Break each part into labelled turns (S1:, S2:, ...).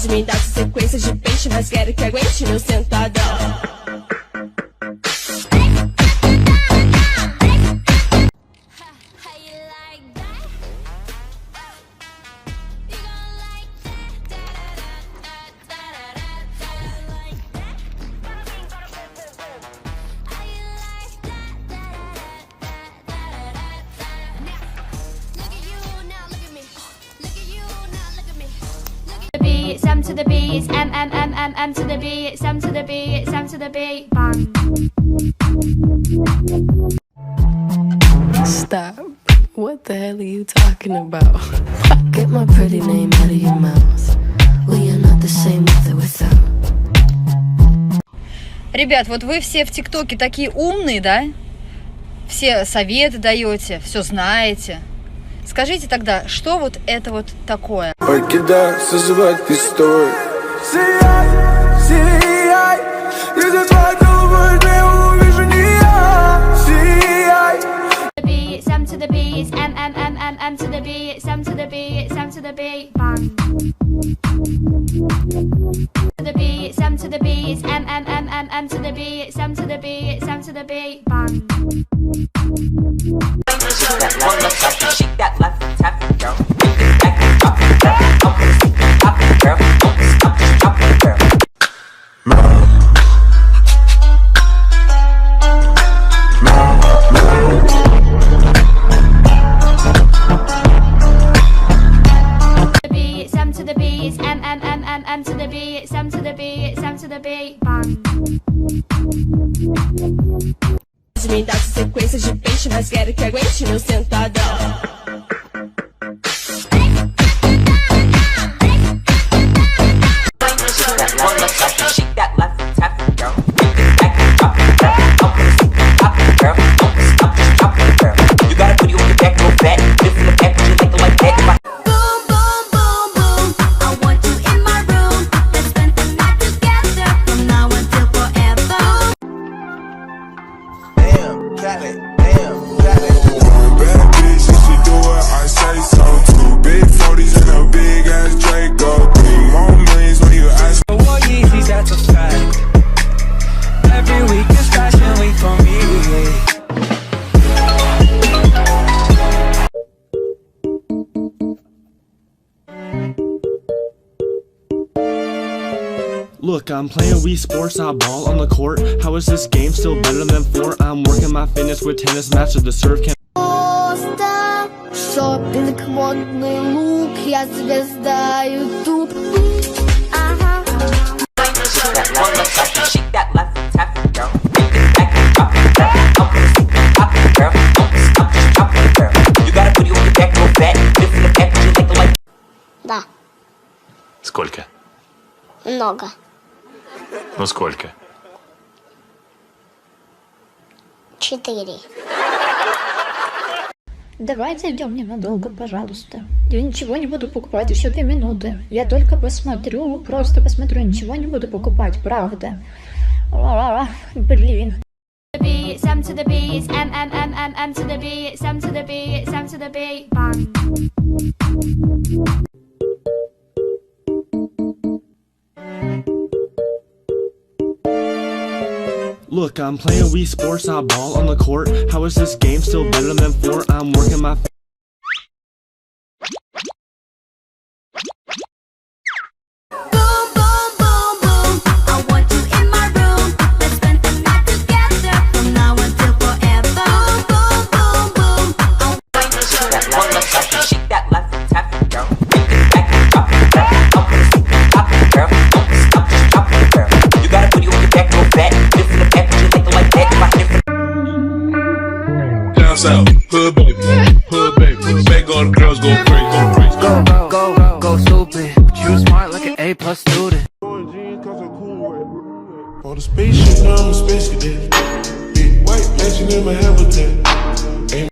S1: Me dá sequência de peixe, mas quero que aguente meu sentadão.
S2: Some to the B, it's M to the B, it's M to the B, it's M to the B, bang.
S3: Stop. What the hell are you talking about? Get my pretty name out of your mouth. We are not the same with or without.
S4: Ребят, вот вы все в ТикТоке такие умные, да? Все советы даете, все знаете. Скажите тогда, что вот это вот такое?
S5: Покидай, созывать историю.
S2: Some to the B, it's M to the B, it's M to the B, it's M to the B, bang. To the B, it's M to the B, it's M to the B, it's M to the B, it's M to the B, bang.
S6: Shake that left and tap it, girl. Make it back and drop it, girl. I'm gonna stick it, pop it, girl. Don't stop, just drop it, girl.
S2: M to the B, it's M to the B, it's M to the B, it's M to the B, bang.
S3: Me dá sequência de peixe, mas quero que aguente meu sentadão.
S6: Shake that left and tap it, girl. Make it back and drop it, girl. I'm gonna stick it, pop it, girl. Don't stop, just drop it, girl. You got a booty on your back, real fat. Lift in the back, would you like it like that?
S2: Boom, boom, boom, boom. I want you in my room. Let's spend the night together from now until forever.
S5: Damn, got it. Bad bitch, if she do it, I say so. Two big 40s and a big ass Draco. 3 more millions when you ask.
S7: That's a fact. Every week is fashion week for me.
S8: Look, I'm playing Wii Sports, I ball on the court. How is this game still better than 4? I'm working my fitness with tennis matches, the serve can.
S2: Шопинг, модный лук, я звезда YouTube. Ага.
S6: Shake that left and tap it, girl. Make it back and drop it, girl. I'm gonna stick it, pop it, girl. Don't stop, just drop it, girl. You got a booty on your back, real fat. Lift in the back, would you like it like?
S9: Да,
S10: Сколько?
S9: много.
S10: Ну сколько?
S9: 4.
S1: Давайте идем ненадолго, пожалуйста. Я ничего не буду покупать еще 2 минуты. Я только посмотрю, просто посмотрю, ничего не буду покупать, правда. Блин.
S2: M to the B, it's M to the B, it's M to the B, it's M to the B, bang.
S8: Look, I'm playing Wii Sports, I ball on the court. How is this game still better than 4? I'm working my
S5: out. Hood baby. Make all the girls go crazy.
S7: Go stupid. But you smart like an A+ student.
S5: On the spaceship, now I'm a space cadet. Big white mansion in my habitat. Ain't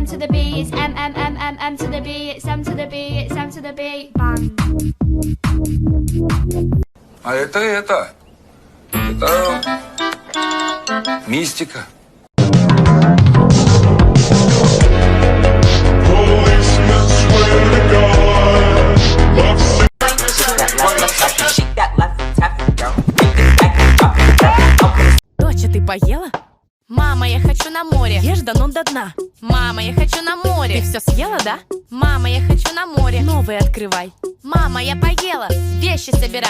S2: M to the B, it's M to the B, it's M to the B, it's M to the B, bang.
S11: А это мистика.
S6: Shake that left, tap it, girl. Take it back and drop it, girl. I'm gonna
S3: Доча, ты поела? Мама, я хочу на море. Ешь да ну до дна. Мама, я хочу на море. Ты все съела, да? Мама, я хочу на море. Новый открывай. Мама, я поела. Вещи собирай.